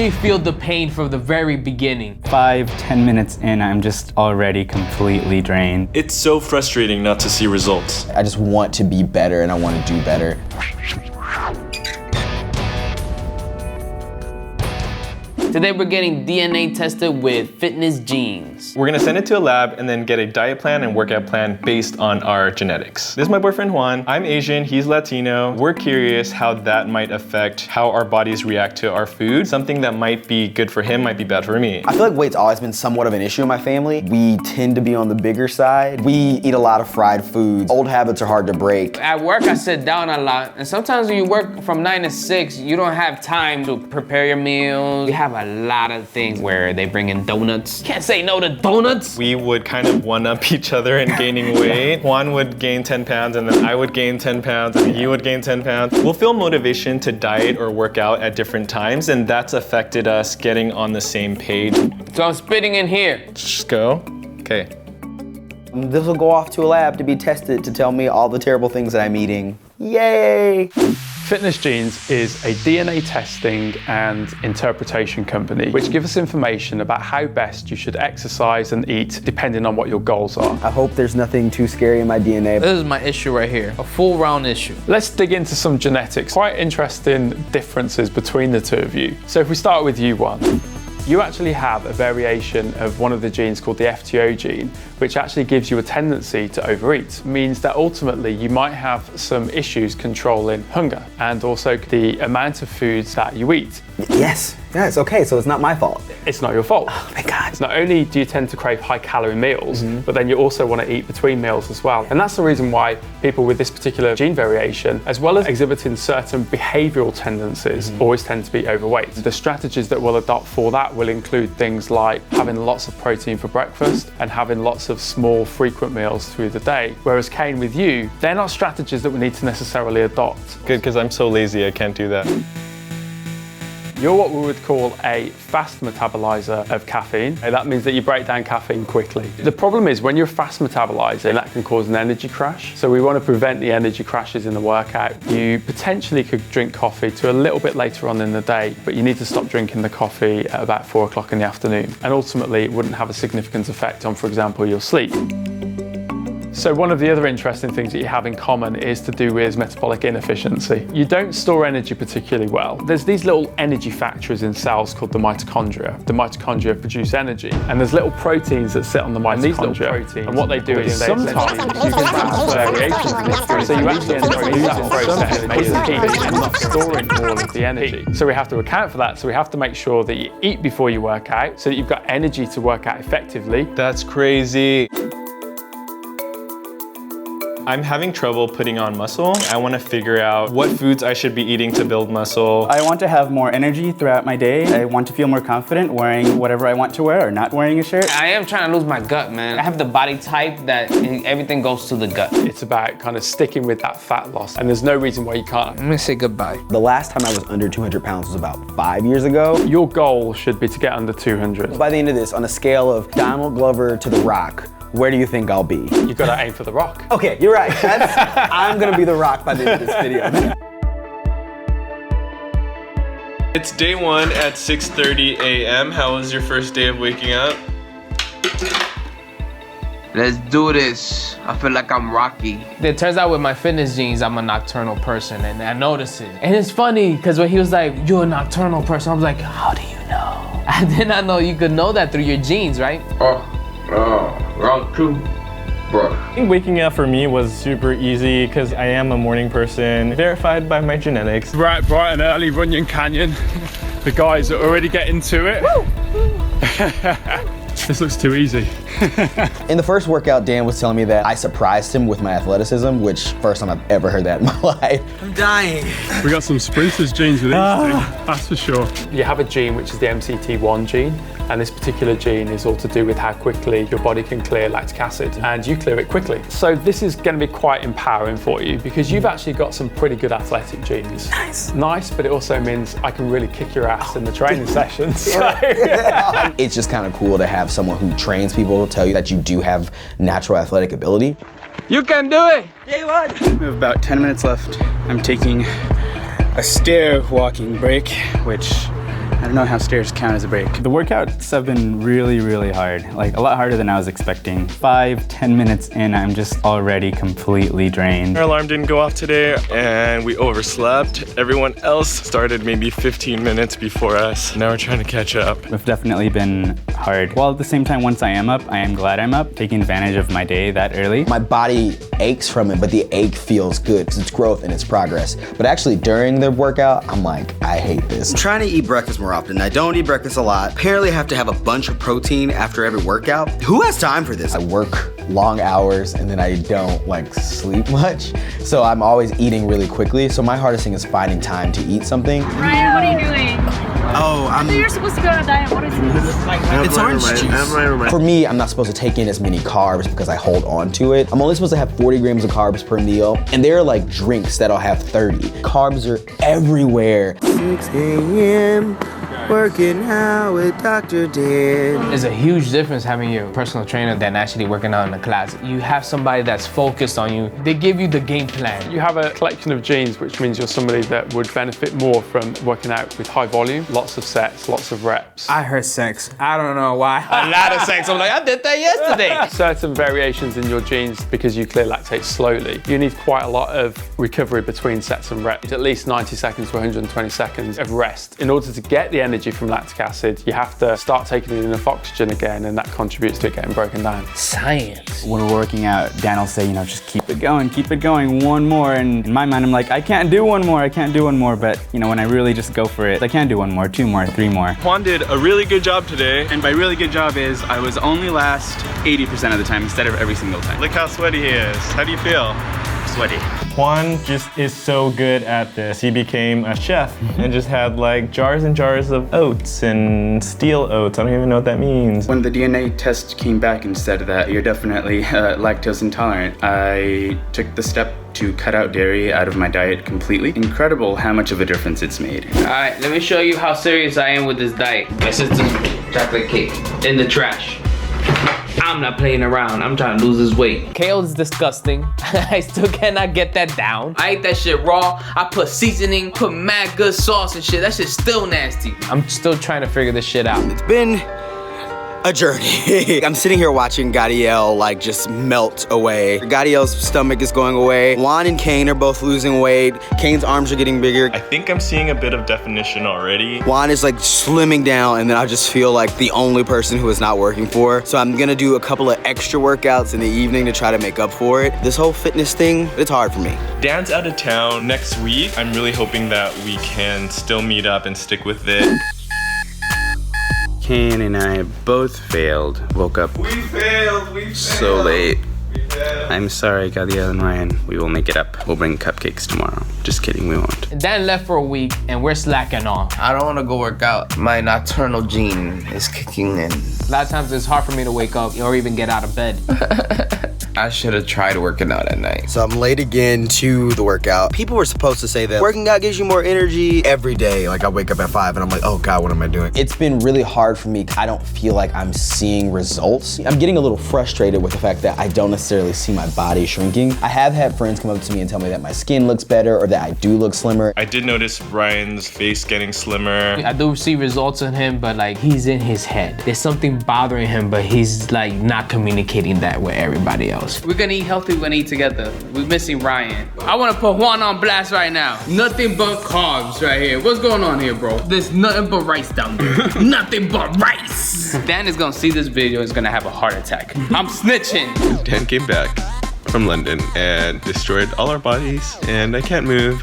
really feel the pain from the very beginning. 5-10 minutes in, I'm just already completely drained. It's so frustrating not to see results. I just want to be better and I want to do better. Today we're getting DNA tested with fitness genes. We're gonna send it to a lab and then get a diet plan and workout plan based on our genetics. This is my boyfriend Juan. I'm Asian, he's Latino. We're curious how that might affect how our bodies react to our food. Something that might be good for him might be bad for me. I feel like weight's always been somewhat of an issue in my family. We tend to be on the bigger side. We eat a lot of fried foods. Old habits are hard to break. At work, I sit down a lot, and sometimes when you work from 9 to 6, you don't have time to prepare your meals. You have a lot of things where they bring in donuts. Can't say no to donuts. We would kind of one-up each other in gaining weight. Juan would gain 10 pounds and then I would gain 10 pounds and he would gain 10 pounds. We'll feel motivation to diet or work out at different times, and that's affected us getting on the same page. So I'm spitting in here. Just go. Okay. This will go off to a lab to be tested to tell me all the terrible things that I'm eating. Yay! Fitness Genes is a DNA testing and interpretation company which gives us information about how best you should exercise and eat depending on what your goals are. I hope there's nothing too scary in my DNA. This is my issue right here, a full round issue. Let's dig into some genetics. Quite interesting differences between the two of you. So if we start with you, Juan. You actually have a variation of one of the genes called the FTO gene, which actually gives you a tendency to overeat. It means that ultimately you might have some issues controlling hunger and also the amount of foods that you eat. Yes, okay, so it's not my fault. It's not your fault. Oh, thank God. Not only do you tend to crave high calorie meals, but then you also want to eat between meals as well. And that's the reason why people with this particular gene variation, as well as exhibiting certain behavioral tendencies, always tend to be overweight. The strategies that we'll adopt for that will include things like having lots of protein for breakfast and having lots of small, frequent meals through the day. Whereas Kane, with you, they're not strategies that we need to necessarily adopt. Good, because I'm so lazy, I can't do that. You're what we would call a fast metabolizer of caffeine. That means that you break down caffeine quickly. The problem is when you're fast metabolizing, that can cause an energy crash. So we want to prevent the energy crashes in the workout. You potentially could drink coffee to a little bit later on in the day, but you need to stop drinking the coffee at about 4 o'clock in the afternoon. And ultimately, it wouldn't have a significant effect on, for example, your sleep. So one of the other interesting things that you have in common is to do with metabolic inefficiency. You don't store energy particularly well. There's these little energy factories in cells called the mitochondria. The mitochondria produce energy, and there's little proteins that sit on the mitochondria. And what they do is sometimes you can have variations in this food. So you actually end up losing that process and not storing all of the energy. So we have to account for that. So we have to make sure that you eat before you work out so that you've got energy to work out effectively. That's crazy. I'm having trouble putting on muscle. I want to figure out what foods I should be eating to build muscle. I want to have more energy throughout my day. I want to feel more confident wearing whatever I want to wear or not wearing a shirt. I am trying to lose my gut, man. I have the body type that everything goes to the gut. It's about kind of sticking with that fat loss, and there's no reason why you can't. I'm gonna say goodbye. The last time I was under 200 pounds was about 5 years ago. Your goal should be to get under 200. By the end of this, on a scale of Donald Glover to The Rock, where do you think I'll be? You've got to aim for The Rock. Okay, you're right. I'm gonna be The Rock by the end of this video. It's day 1 at 6:30 a.m. How was your first day of waking up? Let's do this. I feel like I'm Rocky. It turns out with my fitness genes, I'm a nocturnal person, and I notice it. And it's funny, because when he was like, you're a nocturnal person, I was like, how do you know? I did not know you could know that through your genes, right? Round 2. Bro. I think waking up for me was super easy because I am a morning person, verified by my genetics. Right, bright and early, Runyon Canyon. The guys are already getting to it. This looks too easy. In the first workout, Dan was telling me that I surprised him with my athleticism, which first time I've ever heard that in my life. I'm dying. We got some sprinters genes with these things, that's for sure. You have a gene which is the MCT1 gene, and this particular gene is all to do with how quickly your body can clear lactic acid, and you clear it quickly. So this is going to be quite empowering for you because you've actually got some pretty good athletic genes. Nice, but it also means I can really kick your ass in the training sessions. So. It's just kind of cool to have someone who trains people tell you that you do have natural athletic ability. You can do it! We have about 10 minutes left. I'm taking a stair walking break, which I don't know how stairs count as a break. The workouts have been really, really hard. Like a lot harder than I was expecting. 5-10 minutes in, I'm just already completely drained. Our alarm didn't go off today and we overslept. Everyone else started maybe 15 minutes before us. Now we're trying to catch up. It's definitely been hard. While at the same time, once I am up, I am glad I'm up, taking advantage of my day that early. My body aches from it, but the ache feels good because it's growth and it's progress. But actually during the workout, I'm like, I hate this. I'm trying to eat breakfast more often. I don't eat breakfast a lot. Apparently I have to have a bunch of protein after every workout. Who has time for this? I work long hours and then I don't like sleep much. So I'm always eating really quickly. So my hardest thing is finding time to eat something. Ryan, what are you doing? Oh, I thought you're supposed to go on a diet. What is this? It's orange juice. For me, I'm not supposed to take in as many carbs because I hold on to it. I'm only supposed to have 40 grams of carbs per meal, and there are like drinks that'll have 30. Carbs are everywhere. 6 a.m. working out with Dr. Dan. There's a huge difference having your personal trainer than actually working out in a class. You have somebody that's focused on you. They give you the game plan. You have a collection of genes, which means you're somebody that would benefit more from working out with high volume, lots of sets, lots of reps. I heard sex. I don't know why. A lot of sex. I'm like, I did that yesterday. Certain variations in your genes, because you clear lactate slowly, you need quite a lot of recovery between sets and reps. At least 90 seconds to 120 seconds of rest. In order to get the energy from lactic acid, you have to start taking in enough oxygen again, and that contributes to it getting broken down. Science. When we're working out, Dan will say, you know, just keep it going, one more. And in my mind, I'm like, I can't do one more. But, you know, when I really just go for it, I can do 1 more, 2 more, 3 more. Juan did a really good job today. And by really good job is I was only last 80% of the time instead of every single time. Look how sweaty he is. How do you feel? Sweaty. Juan just is so good at this. He became a chef and just had like jars and jars of oats and steel oats. I don't even know what that means. When the DNA test came back and said that you're definitely lactose intolerant, I took the step to cut out dairy out of my diet completely. Incredible how much of a difference it's made. All right, let me show you how serious I am with this diet. My sister's chocolate cake in the trash. I'm not playing around. I'm trying to lose this weight. Kale is disgusting. I still cannot get that down. I ate that shit raw. I put seasoning, put mad good sauce and shit. That shit's still nasty. I'm still trying to figure this shit out. It's been a journey. I'm sitting here watching Gadiel like just melt away. Gadiel's stomach is going away. Juan and Kane are both losing weight. Kane's arms are getting bigger. I think I'm seeing a bit of definition already. Juan is like slimming down, and then I just feel like the only person who is not working for. So I'm gonna do a couple of extra workouts in the evening to try to make up for it. This whole fitness thing, it's hard for me. Dan's out of town next week. I'm really hoping that we can still meet up and stick with it. Kane and I both failed. Woke up so late. I'm sorry, Gadiel and Ryan. We will make it up. We'll bring cupcakes tomorrow. Just kidding, we won't. Dan left for a week and we're slacking off. I don't want to go work out. My nocturnal gene is kicking in. A lot of times it's hard for me to wake up or even get out of bed. I should have tried working out at night. So I'm late again to the workout. People were supposed to say that working out gives you more energy every day. Like I wake up at 5 and I'm like, oh God, what am I doing? It's been really hard for me. I don't feel like I'm seeing results. I'm getting a little frustrated with the fact that I don't necessarily see my body shrinking. I have had friends come up to me and tell me that my skin looks better or that I do look slimmer. I did notice Ryan's face getting slimmer. I do see results in him, but like he's in his head. There's something bothering him, but he's like not communicating that with everybody else. We're gonna eat healthy, we're gonna eat together. We're missing Ryan. I wanna put Juan on blast right now. Nothing but carbs right here. What's going on here, bro? There's nothing but rice down there. Nothing but rice. Dan is gonna see this video, he's gonna have a heart attack. I'm snitching. Dan came back from London and destroyed all our bodies, and I can't move.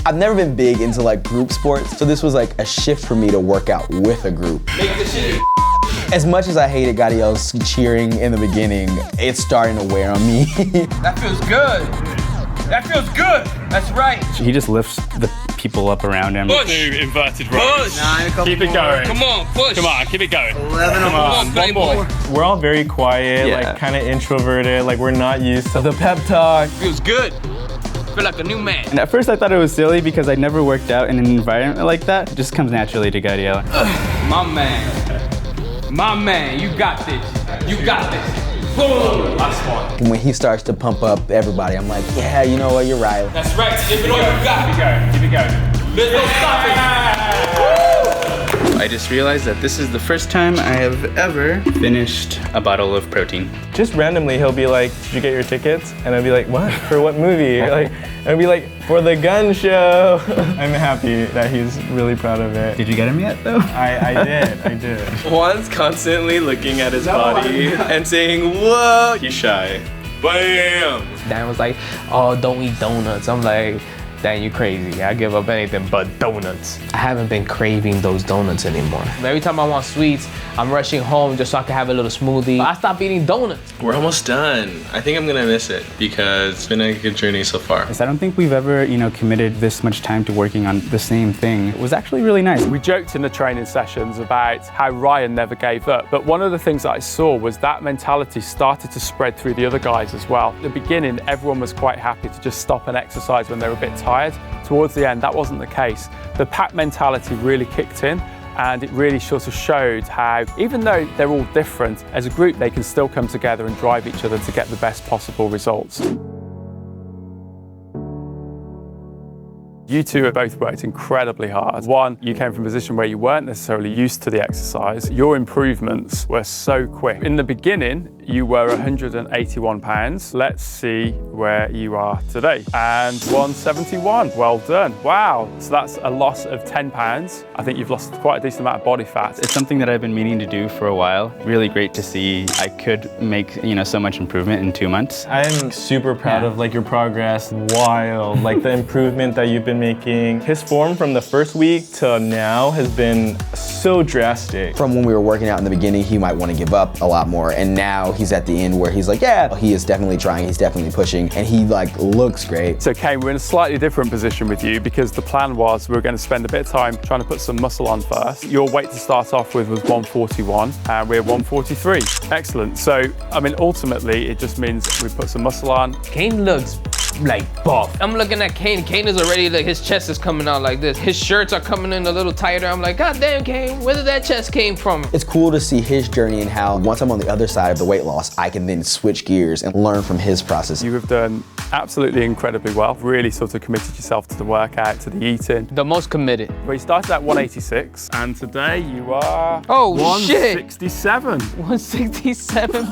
I've never been big into like group sports, so this was like a shift for me to work out with a group. Make the shit. As much as I hated Gadiel's cheering in the beginning, it's starting to wear on me. That feels good. That feels good. That's right. He just lifts the people up around him. Push. Inverted Push. Keep it going. Come on, push. Come on, keep it going. 11 Come on, playboy. We're all very quiet, like kind of introverted, like we're not used to the pep talk. Feels good. Feel like a new man. And at first I thought it was silly because I never worked out in an environment like that. It just comes naturally to Gadiel. My man. My man, you got this. You got this. Boom! Last one. When he starts to pump up everybody, I'm like, yeah, you know what, you're right. That's right. Give it all you got. Keep it going. Let's go stop it. Woo! I just realized that this is the first time I have ever finished a bottle of protein. Just randomly, he'll be like, did you get your tickets? And I'll be like, what? For what movie? Like, I'll be like, for the gun show. I'm happy that he's really proud of it. Did you get him yet, though? I did. Juan's constantly looking at his body and saying, whoa. He's shy. Bam! Dan was like, oh, don't eat donuts. I'm like, Dan, you crazy. I give up anything but donuts. I haven't been craving those donuts anymore. Every time I want sweets, I'm rushing home just so I can have a little smoothie. I stopped eating donuts. We're almost done. I think I'm gonna miss it because it's been a good journey so far. I don't think we've ever, committed this much time to working on the same thing. It was actually really nice. We joked in the training sessions about how Ryan never gave up, but one of the things that I saw was that mentality started to spread through the other guys as well. At the beginning, everyone was quite happy to just stop and exercise when they were a bit tired. Towards the end, that wasn't the case. The pack mentality really kicked in, and it really sort of showed how, even though they're all different, as a group they can still come together and drive each other to get the best possible results. You two have both worked incredibly hard. One, you came from a position where you weren't necessarily used to the exercise. Your improvements were so quick. In the beginning, you were 181 pounds. Let's see where you are today. And 171, well done. Wow, so that's a loss of 10 pounds. I think you've lost quite a decent amount of body fat. It's something that I've been meaning to do for a while. Really great to see I could make, so much improvement in 2 months. I'm super proud of your progress. Wild, the improvement that you've been making. His form from the first week to now has been so drastic. From when we were working out in the beginning, he might want to give up a lot more, and now he's at the end where he's like, yeah, he is definitely trying, he's definitely pushing, and he looks great. So Kane, we're in a slightly different position with you because the plan was we were going to spend a bit of time trying to put some muscle on first. Your weight to start off with was 141 and we're 143. Excellent. So, ultimately it just means we put some muscle on. Kane looks buff. I'm looking at Kane. Kane is already his chest is coming out like this. His shirts are coming in a little tighter. I'm like, God damn, Kane, where did that chest came from? It's cool to see his journey and how once I'm on the other side of the weight loss, I can then switch gears and learn from his process. You have done absolutely incredibly well. Really sort of committed yourself to the workout, to the eating. The most committed. Well, you started at 186 and today you are 167. 167.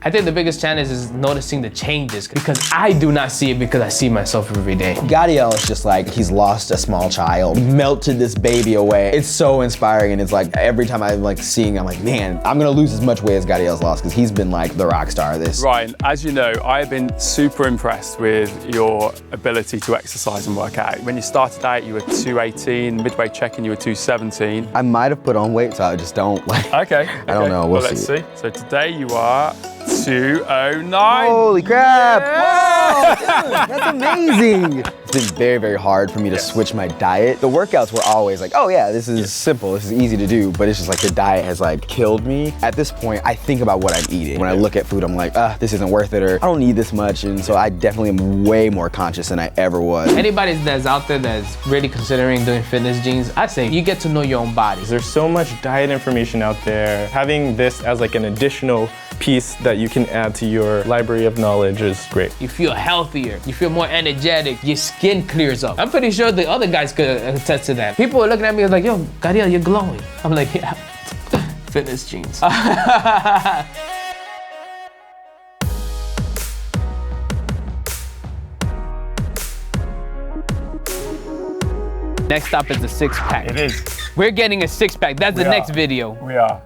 I think the biggest challenge is noticing the changes because I do not see it because I see myself every day. Gadiel is just he's lost a small child, melted this baby away. It's so inspiring, and it's every time I'm seeing, I'm like, man, I'm gonna lose as much weight as Gadiel's lost because he's been the rock star of this. Ryan, as you know, I've been super impressed with your ability to exercise and work out. When you started out, you were 218, midway checking you were 217. I might have put on weight, so I just don't Okay. I don't know, we'll let's see. So today you are 209. Holy crap! Whoa, dude, that's amazing. It's been very, very hard for me to switch my diet. The workouts were always oh yeah, this is simple, this is easy to do, but it's just the diet has killed me. At this point, I think about what I'm eating. When I look at food, I'm like, this isn't worth it, or I don't need this much, and so I definitely am way more conscious than I ever was. Anybody that's out there that's really considering doing fitness jeans, I say you get to know your own body. There's so much diet information out there. Having this as an additional piece that you can add to your library of knowledge is great. You feel healthier, you feel more energetic, your skin clears up. I'm pretty sure the other guys could attest to that. People are looking at me like, yo, Gadiel, you're glowing. I'm like, yeah, fitness jeans. Next up is the 6-pack. It is. We're getting a 6-pack. That's the next video. We are.